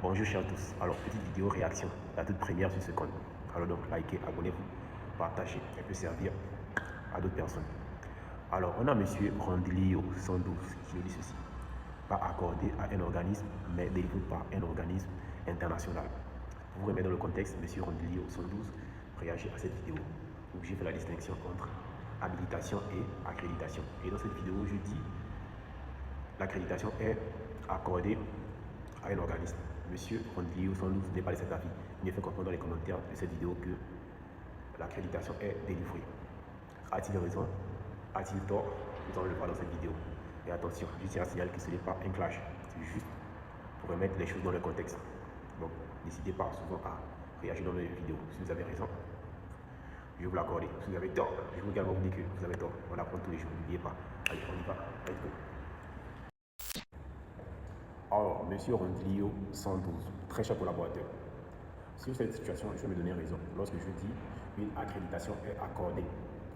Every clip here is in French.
Bonjour chers tous, alors petite vidéo réaction, la toute première sur ce compte. Alors donc likez, abonnez-vous, partagez, elle peut servir à d'autres personnes. Alors on a monsieur Rondilio 112 qui nous dit ceci: pas accordé à un organisme mais délivré par un organisme international. Pour vous remettre dans le contexte, monsieur Rondilio 112 réagit à cette vidéo où j'ai fait la distinction entre habilitation et accréditation. Et dans cette vidéo je dis l'accréditation est accordée à un organisme. Monsieur Rondilio 112 n'est pas de cet avis. Il me fait comprendre dans les commentaires de cette vidéo que l'accréditation est délivrée. A-t-il raison? A-t-il tort? Nous allons le voir dans cette vidéo. Et attention, je tiens à signaler que ce n'est pas un clash. C'est juste pour remettre les choses dans le contexte. Donc, n'hésitez pas souvent à réagir dans mes vidéos. Si vous avez raison, je vais vous l'accorder. Si vous avez tort, je vais également vous dire que vous avez tort. On apprend tous les jours, n'oubliez pas. Allez, on y va. Let's go. Alors, monsieur Rondilio 112, très cher collaborateur. Sur cette situation, je vais me donner raison lorsque je dis une accréditation est accordée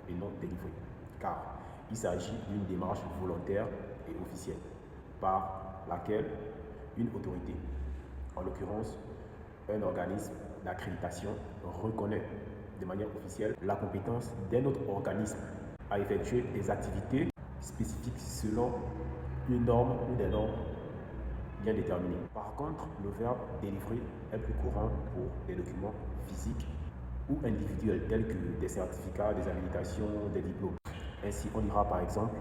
et non délivrée, car il s'agit d'une démarche volontaire et officielle par laquelle une autorité, en l'occurrence un organisme d'accréditation, reconnaît de manière officielle la compétence d'un autre organisme à effectuer des activités spécifiques selon une norme ou des normes bien déterminé. Par contre, le verbe délivrer est plus courant pour des documents physiques ou individuels tels que des certificats, des habilitations, des diplômes. Ainsi, on dira par exemple,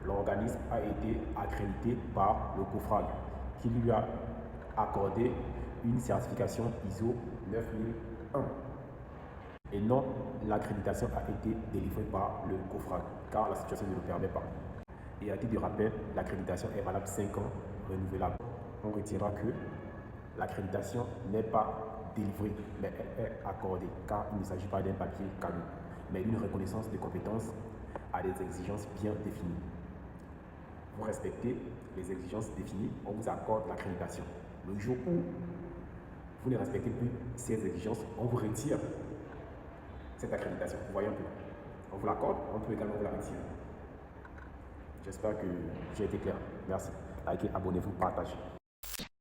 l'organisme a été accrédité par le COFRAG qui lui a accordé une certification ISO 9001. Et non, l'accréditation a été délivrée par le COFRAG car la situation ne le permet pas. Et à titre de rappel, l'accréditation est valable 5 ans, renouvelable. On retiendra que l'accréditation n'est pas délivrée, mais elle est accordée, car il ne s'agit pas d'un papier cadeau, mais d'une reconnaissance de compétences à des exigences bien définies. Vous respectez les exigences définies, on vous accorde l'accréditation. Le jour où vous ne respectez plus ces exigences, on vous retire cette accréditation. Vous voyez un peu. On vous l'accorde, on peut également vous la retirer. J'espère que j'ai été clair. Merci. Likez, abonnez-vous, partagez.